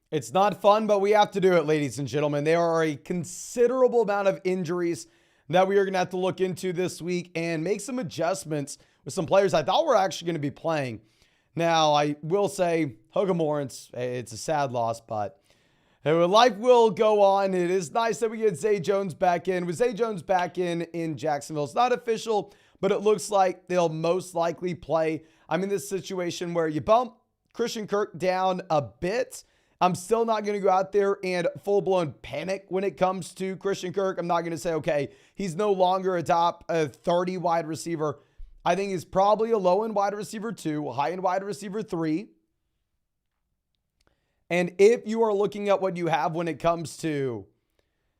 It's not fun, but we have to do it, ladies and gentlemen. There are a considerable amount of injuries that we are going to have to look into this week and make some adjustments with some players I thought were actually going to be playing. Now, I will say, Hogan Lawrence, it's a sad loss, but life will go on. It is nice that we get Zay Jones back in. With Zay Jones back in Jacksonville, it's not official, but it looks like they'll most likely play. I'm in this situation where you bump Christian Kirk down a bit. I'm still not going to go out there and full-blown panic when it comes to Christian Kirk. I'm not going to say, okay, he's no longer a top 30 wide receiver. I think he's probably a low-end wide receiver 2, high-end wide receiver 3. And if you are looking at what you have when it comes to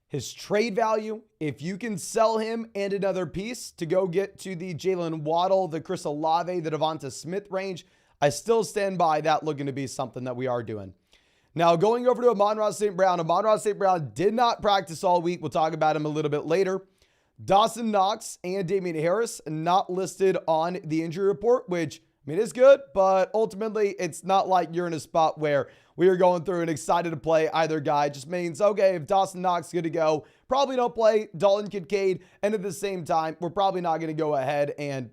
his trade value, if you can sell him and another piece to go get to the Jalen Waddle, the Chris Olave, the Devonta Smith range, I still stand by that looking to be something that we are doing. Now, going over to Amon-Ra St. Brown. Amon-Ra St. Brown did not practice all week. We'll talk about him a little bit later. Dawson Knox and Damian Harris not listed on the injury report, which, I mean, is good, but ultimately it's not like you're in a spot where we are going through and excited to play either guy. It just means, okay, if Dawson Knox is good to go, probably don't play Dalton Kincaid. And at the same time, we're probably not going to go ahead and,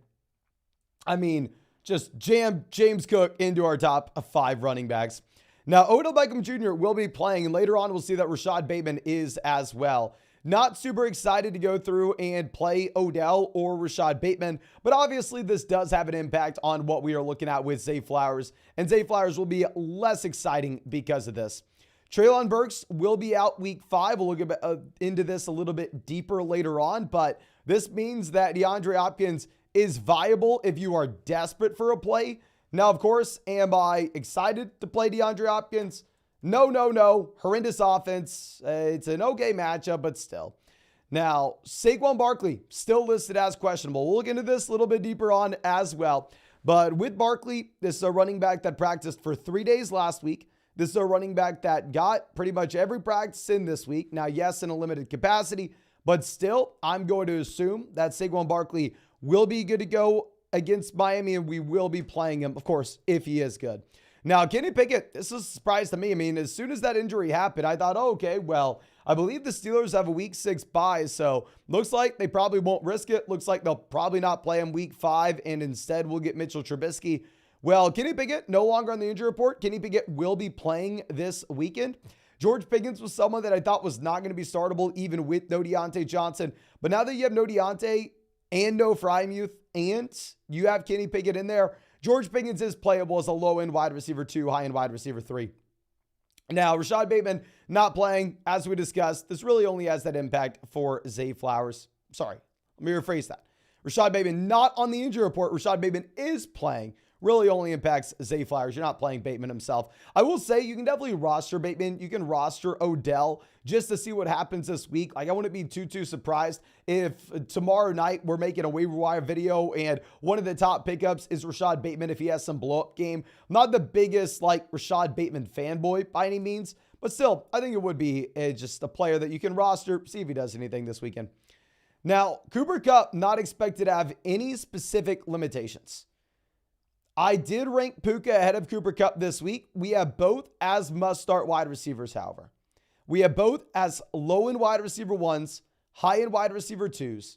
just jam James Cook into our top 5 running backs. Now, Odell Beckham Jr. will be playing, and later on we'll see that Rashad Bateman is as well. Not super excited to go through and play Odell or Rashad Bateman, but obviously this does have an impact on what we are looking at with Zay Flowers, and Zay Flowers will be less exciting because of this. Treylon Burks will be out week 5. We'll look into this a little bit deeper later on, but this means that DeAndre Hopkins is viable if you are desperate for a play. Now, of course, am I excited to play DeAndre Hopkins? No. Horrendous offense. It's an okay matchup, but still. Now, Saquon Barkley still listed as questionable. We'll look into this a little bit deeper on as well. But with Barkley, this is a running back that practiced for 3 days last week. This is a running back that got pretty much every practice in this week. Now, yes, in a limited capacity, but still, I'm going to assume that Saquon Barkley will be good to go against Miami, and we will be playing him, of course, if he is good. Now, Kenny Pickett, this is a surprise to me. I mean, as soon as that injury happened, I thought, oh, okay, well, I believe the Steelers have a week 6 bye, so looks like they probably won't risk it. Looks like they'll probably not play him week 5, and instead we'll get Mitchell Trubisky. Well, Kenny Pickett, no longer on the injury report. Kenny Pickett will be playing this weekend. George Pickens was someone that I thought was not going to be startable, even with no Deontay Johnson. But now that you have no Deontay and no Freiermuth, and you have Kenny Pickett in there, George Pickens is playable as a low-end wide receiver 2, high-end wide receiver 3. Now, Rashad Bateman not playing, as we discussed. This really only has that impact for Zay Flowers. Sorry, let me rephrase that. Rashad Bateman not on the injury report. Rashad Bateman is playing. Really only impacts Zay Flowers. You're not playing Bateman himself. I will say you can definitely roster Bateman. You can roster Odell just to see what happens this week. Like, I wouldn't be too surprised if tomorrow night we're making a waiver wire video and one of the top pickups is Rashad Bateman if he has some blow-up game. I'm not the biggest Rashad Bateman fanboy by any means, but still, I think it would be just a player that you can roster, see if he does anything this weekend. Now, Cooper Kupp not expected to have any specific limitations. I did rank Puka ahead of Cooper Kupp this week. We have both as must-start wide receivers, however. We have both as low-end wide receiver 1s, high-end wide receiver 2s.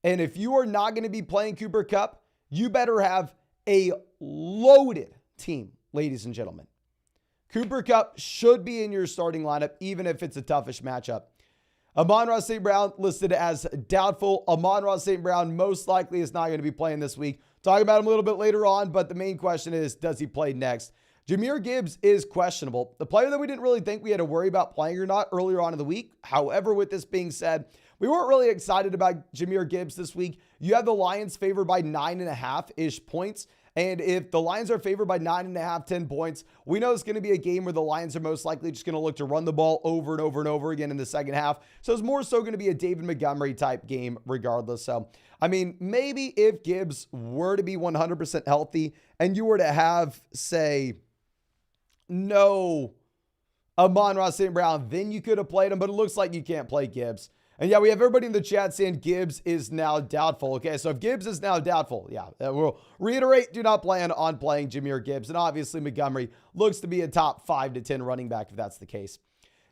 And if you are not going to be playing Cooper Kupp, you better have a loaded team, ladies and gentlemen. Cooper Kupp should be in your starting lineup, even if it's a toughish matchup. Amon-Ra St. Brown listed as doubtful. Amon-Ra St. Brown most likely is not going to be playing this week. Talk about him a little bit later on, but the main question is, does he play next? Jahmyr Gibbs is questionable. The player that we didn't really think we had to worry about playing or not earlier on in the week. However, with this being said, we weren't really excited about Jahmyr Gibbs this week. You have the Lions favored by 9.5-ish points. And if the Lions are favored by 9.5, 10 points, we know it's going to be a game where the Lions are most likely just going to look to run the ball over and over and over again in the second half. So it's more so going to be a David Montgomery type game regardless. So, maybe if Gibbs were to be 100% healthy and you were to have, say, no Amon-Ra St. Brown, then you could have played him, but it looks like you can't play Gibbs. And yeah, we have everybody in the chat saying Gibbs is now doubtful. Okay, so if Gibbs is now doubtful, yeah, we'll reiterate, do not plan on playing Jahmyr Gibbs. And obviously Montgomery looks to be a top 5 to 10 running back if that's the case.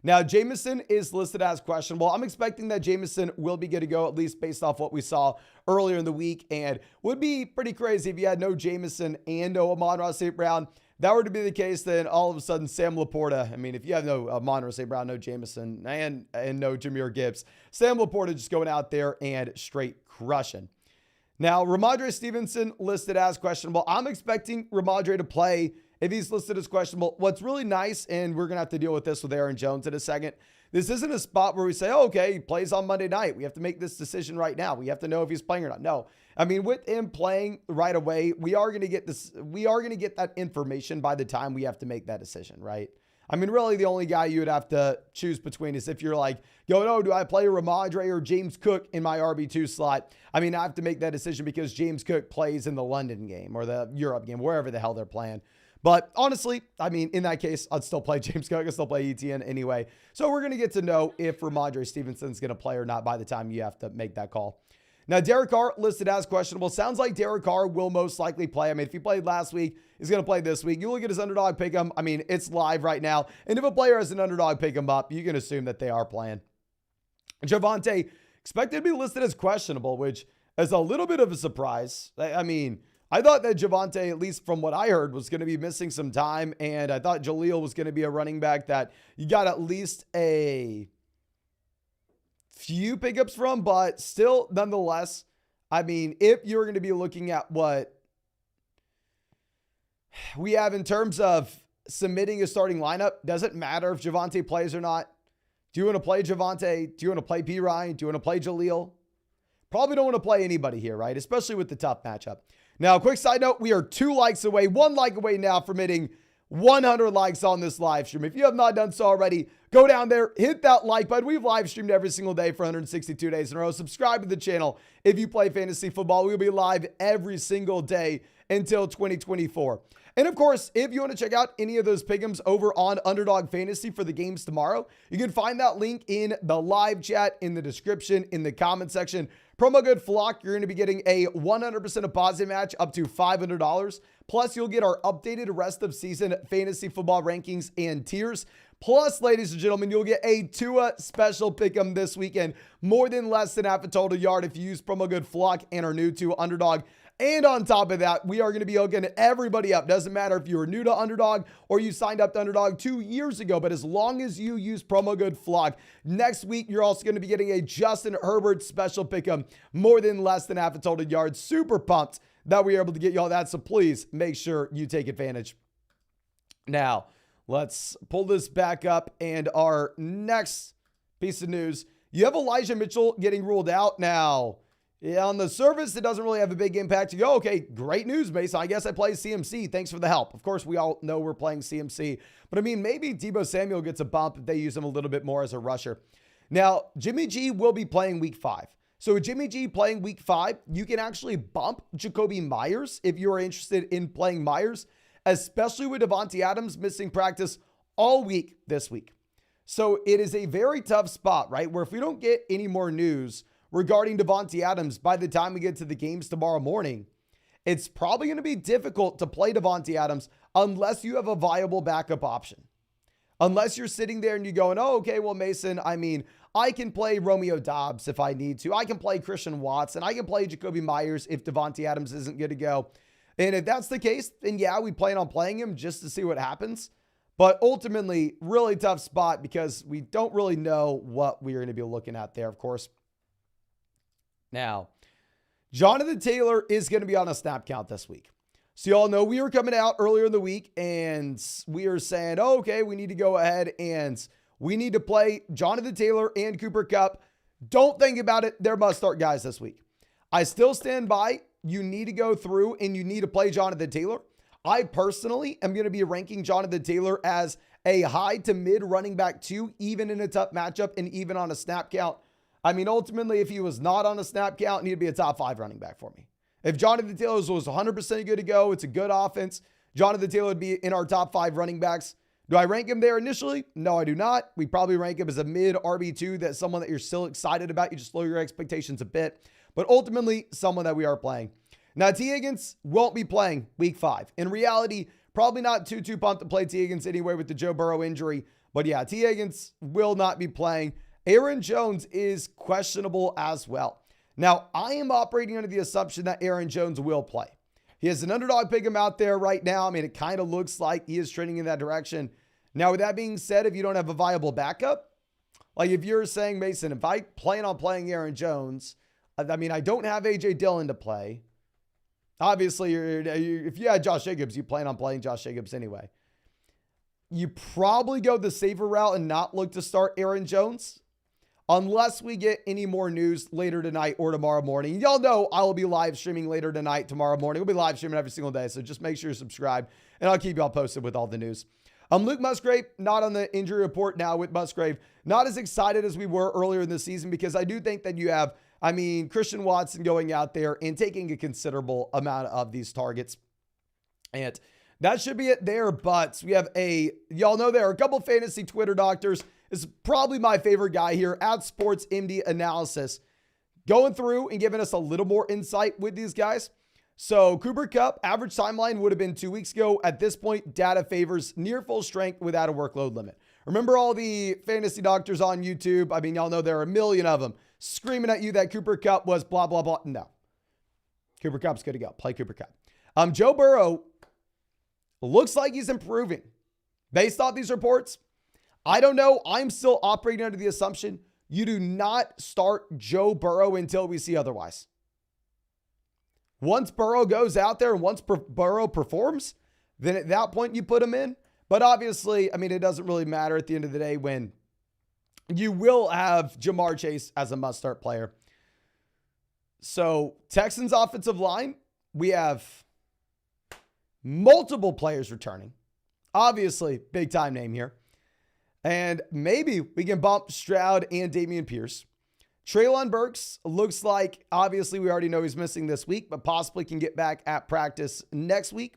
Now, Jameson is listed as questionable. I'm expecting that Jameson will be good to go, at least based off what we saw earlier in the week. And would be pretty crazy if you had no Jameson and no Amon-Ra St. Brown. If that were to be the case, then all of a sudden Sam Laporta, I mean, if you have no Amon-Ra St. Brown, no Jameson, and no Jahmyr Gibbs, Sam Laporta just going out there and straight crushing. Now, Ramondre Stevenson listed as questionable. I'm expecting Ramondre to play if he's listed as questionable. What's really nice, and we're going to have to deal with this with Aaron Jones in a second, this isn't a spot where we say, oh, okay, he plays on Monday night. We have to make this decision right now. We have to know if he's playing or not. No. I mean, with him playing right away, we are going to get this. We are going to get that information by the time we have to make that decision, right? I mean, really, the only guy you would have to choose between is if you're like, yo, do I play Ramondre or James Cook in my RB2 slot? I mean, I have to make that decision because James Cook plays in the London game or the Europe game, wherever the hell they're playing. But honestly, I mean, in that case, I'd still play James Cook. I'd still play ETN anyway. So we're going to get to know if Ramondre Stevenson's going to play or not by the time you have to make that call. Now, Derek Carr listed as questionable. Sounds like Derek Carr will most likely play. I mean, if he played last week, he's going to play this week. You look at his underdog pick'em. I mean, it's live right now. And if a player has an underdog pick'em up, you can assume that they are playing. Javonte expected to be listed as questionable, which is a little bit of a surprise. I mean, I thought that Javonte, at least from what I heard, was going to be missing some time. And I thought Jaleel was going to be a running back that you got at least a few pickups from, but still, nonetheless, I mean, if you're going to be looking at what we have in terms of submitting a starting lineup, doesn't matter if Javonte plays or not. Do you want to play Javonte? Do you want to play P. Ryan? Do you want to play Jaleel? Probably don't want to play anybody here, right? Especially with the tough matchup. Now, quick side note, we are 2 likes away, 1 like away now from hitting 100 likes on this live stream. If you have not done so already, go down there, hit that like button. We've live streamed every single day for 162 days in a row. Subscribe to the channel if you play fantasy football. We'll be live every single day until 2024. And of course, if you want to check out any of those pick'ems over on Underdog Fantasy for the games tomorrow, you can find that link in the live chat, in the description, in the comment section. Promo code FLOCK, you're going to be getting a 100% deposit match up to $500. Plus, you'll get our updated rest of season fantasy football rankings and tiers. Plus, ladies and gentlemen, you'll get a Tua special pick'em this weekend. More than less than half a total yard if you use promo code FLOCK and are new to Underdog. And on top of that, we are going to be hooking everybody up. Doesn't matter if you were new to Underdog or you signed up to Underdog 2 years ago, but as long as you use promo code FLOCK, next week, you're also going to be getting a Justin Herbert special pick'em, more than less than half a total yard. Super pumped that we are able to get y'all that. So please make sure you take advantage. Now, let's pull this back up. And our next piece of news, you have Elijah Mitchell getting ruled out now. Yeah, on the surface, it doesn't really have a big impact. You go, okay, great news, Mason. I guess I play CMC. Thanks for the help. Of course, we all know we're playing CMC. But I mean, maybe Deebo Samuel gets a bump if they use him a little bit more as a rusher. Now, Jimmy G will be playing week 5. So with Jimmy G playing week 5, you can actually bump Jacoby Myers if you are interested in playing Myers, especially with Devontae Adams missing practice all week this week. So it is a very tough spot, right? Where if we don't get any more news regarding Devontae Adams by the time we get to the games tomorrow morning, it's probably going to be difficult to play Devontae Adams unless you have a viable backup option. Unless you're sitting there and you're going, oh, okay, well, Mason, I mean, I can play Romeo Doubs if I need to. I can play Christian Watson. I can play Jacoby Myers if Devontae Adams isn't good to go. And if that's the case, then yeah, we plan on playing him just to see what happens. But ultimately, really tough spot because we don't really know what we're going to be looking at there, of course. Now, Jonathan Taylor is going to be on a snap count this week. So you all know we were coming out earlier in the week and we are saying, oh, okay, we need to go ahead and we need to play Jonathan Taylor and Cooper Kupp. Don't think about it. They're must-start guys this week. I still stand by. You need to go through and you need to play Jonathan Taylor. I personally am going to be ranking Jonathan Taylor as a high to mid running back 2, even in a tough matchup and even on a snap count. I mean, ultimately, if he was not on a snap count, he'd be a top 5 running back for me. If Jonathan Taylor was 100% good to go, it's a good offense. Jonathan Taylor would be in our top 5 running backs. Do I rank him there initially? No, I do not. We probably rank him as a mid RB2. That's someone that you're still excited about. You just lower your expectations a bit. But ultimately, someone that we are playing. Now, T. Higgins won't be playing week 5. In reality, probably not too pumped to play T. Higgins anyway with the Joe Burrow injury. But yeah, T. Higgins will not be playing. Aaron Jones is questionable as well. Now, I am operating under the assumption that Aaron Jones will play. He has an underdog pick him out there right now. I mean, it kind of looks like he is trending in that direction. Now, with that being said, if you don't have a viable backup, like if you're saying, Mason, if I plan on playing Aaron Jones, I mean, I don't have A.J. Dillon to play. Obviously, if you had Josh Jacobs, you plan on playing Josh Jacobs anyway. You probably go the safer route and not look to start Aaron Jones unless we get any more news later tonight or tomorrow morning. Y'all know I will be live streaming later tonight, tomorrow morning. We'll be live streaming every single day, so just make sure you're subscribed, and I'll keep y'all posted with all the news. Luke Musgrave, not on the injury report now with Musgrave. Not as excited as we were earlier in the season because I do think that you have, Christian Watson going out there and taking a considerable amount of these targets. And that should be it there, but we have y'all know there are a couple fantasy Twitter doctors. This is probably my favorite guy here at Sports MD Analysis, going through and giving us a little more insight with these guys. So Cooper Kupp, average timeline would have been 2 weeks ago. At this point, data favors near full strength without a workload limit. Remember all the fantasy doctors on YouTube? Y'all know there are a million of them screaming at you that Cooper Kupp was blah, blah, blah. No. Cooper Kupp's good to go. Play Cooper Kupp. Joe Burrow looks like he's improving. Based off these reports, I don't know. I'm still operating under the assumption you do not start Joe Burrow until we see otherwise. Once Burrow goes out there and once Burrow performs, then at that point you put him in. But obviously, it doesn't really matter at the end of the day when you will have Jamar Chase as a must-start player. So Texans offensive line, we have multiple players returning. Obviously, big-time name here. And maybe we can bump Stroud and Dameon Pierce. Treylon Burks looks like, obviously, we already know he's missing this week, but possibly can get back at practice next week.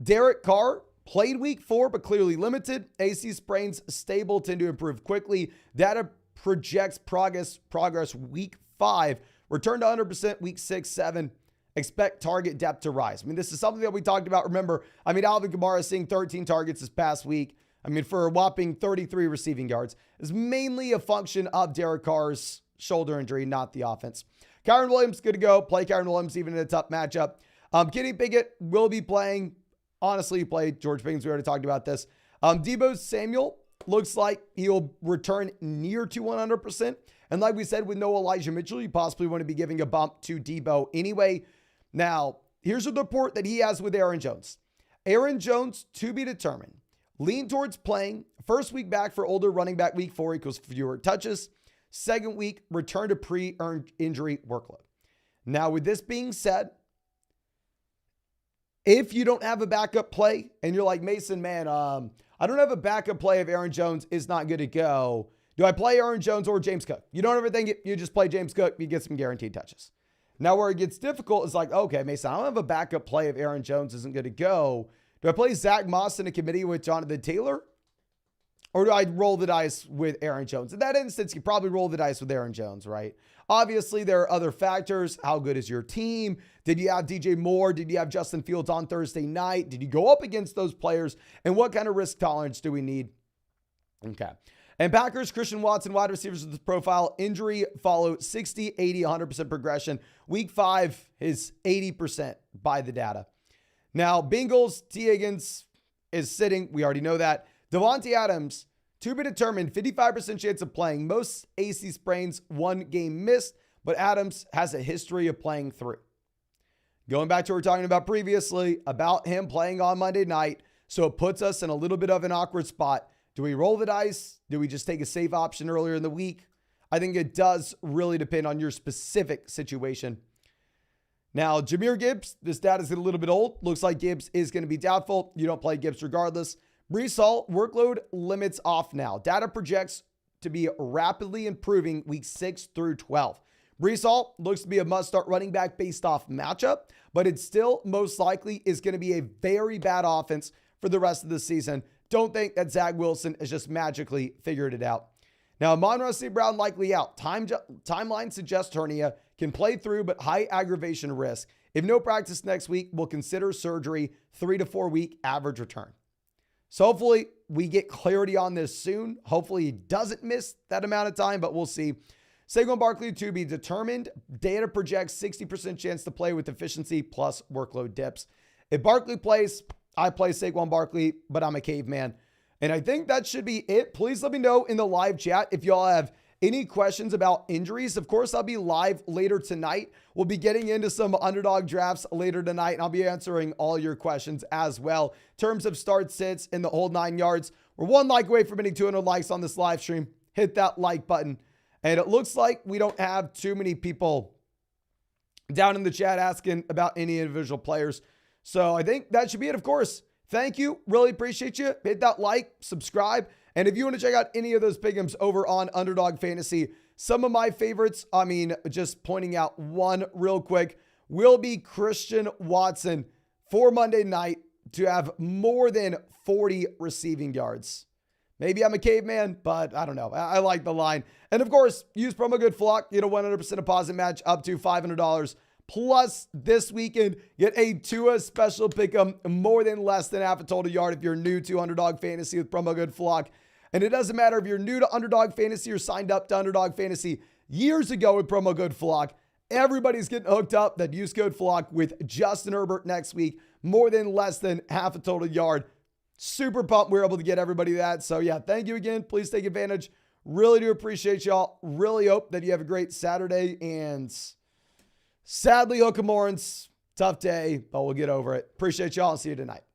Derek Carr played week 4, but clearly limited. AC sprains stable, tend to improve quickly. Data projects progress week 5. Return to 100% week 6, 7. Expect target depth to rise. This is something that we talked about. Remember, Alvin Kamara seeing 13 targets this past week. For a whopping 33 receiving yards. Is mainly a function of Derek Carr's shoulder injury, not the offense. Kyron Williams, good to go. Play Kyron Williams even in a tough matchup. Kenny Pickett will be playing. Honestly, he played George Pickens. We already talked about this. Deebo Samuel looks like he'll return near to 100%. And like we said, with no Elijah Mitchell, you possibly want to be giving a bump to Deebo anyway. Now, here's the report that he has with Aaron Jones. Aaron Jones, to be determined. Lean towards playing. First week back for older running back. Week 4 equals fewer touches. Second week, return to pre-earned injury workload. Now, with this being said, if you don't have a backup play and you're like, Mason, man, I don't have a backup play if Aaron Jones is not good to go. Do I play Aaron Jones or James Cook? You don't ever think it. You just play James Cook. You get some guaranteed touches. Now, where it gets difficult is like, okay, Mason, I don't have a backup play if Aaron Jones isn't good to go. Do I play Zach Moss in a committee with Jonathan Taylor? Or do I roll the dice with Aaron Jones? In that instance, you probably roll the dice with Aaron Jones, right? Obviously, there are other factors. How good is your team? Did you have DJ Moore? Did you have Justin Fields on Thursday night? Did you go up against those players? And what kind of risk tolerance do we need? Okay. And Packers, Christian Watson, wide receivers with this profile. Injury follow 60, 80, 100% progression. Week 5 is 80% by the data. Now, Bengals, T. Higgins is sitting. We already know that. Devontae Adams, to be determined, 55% chance of playing. Most AC sprains, 1 game missed, but Adams has a history of playing through. Going back to what we were talking about previously, about him playing on Monday night, so it puts us in a little bit of an awkward spot. Do we roll the dice? Do we just take a safe option earlier in the week? I think it does really depend on your specific situation. Now, Jahmyr Gibbs, this data is a little bit old. Looks like Gibbs is going to be doubtful. You don't play Gibbs regardless. Breece Hall, workload limits off now. Data projects to be rapidly improving week 6 through 12. Breece Hall looks to be a must-start running back based off matchup, but it still most likely is going to be a very bad offense for the rest of the season. Don't think that Zach Wilson has just magically figured it out. Now, Amon-Ra St. Brown likely out. Timeline suggests hernia, can play through, but high aggravation risk. If no practice next week, we'll consider surgery, 3 to 4 week average return. So hopefully we get clarity on this soon. Hopefully he doesn't miss that amount of time, but we'll see. Saquon Barkley to be determined. Data projects 60% chance to play with efficiency plus workload dips. If Barkley plays, I play Saquon Barkley, but I'm a caveman. And I think that should be it. Please let me know in the live chat if y'all have any questions about injuries. Of course, I'll be live later tonight. We'll be getting into some underdog drafts later tonight, and I'll be answering all your questions as well. In terms of start sits and the whole 9 yards, we're 1 like away from hitting 200 likes on this live stream. Hit that like button. And it looks like we don't have too many people down in the chat asking about any individual players. So I think that should be it, of course. Thank you. Really appreciate you. Hit that like, subscribe. And if you want to check out any of those pick'ems over on Underdog Fantasy, some of my favorites, just pointing out one real quick, will be Christian Watson for Monday night to have more than 40 receiving yards. Maybe I'm a caveman, but I don't know. I like the line. And of course, use promo code FLOCK, get a 100% deposit match up to $500. Plus, this weekend, get a Tua special pick'em, more than less than half a total yard if you're new to Underdog Fantasy with promo code FLOCK. And it doesn't matter if you're new to Underdog Fantasy or signed up to Underdog Fantasy years ago with promo code FLOCK. Everybody's getting hooked up that use code FLOCK with Justin Herbert next week, more than less than half a total yard. Super pumped we're able to get everybody that. So yeah, thank you again. Please take advantage. Really do appreciate y'all. Really hope that you have a great Saturday. And sadly, Hook 'em Lawrence, tough day, but we'll get over it. Appreciate y'all and see you tonight.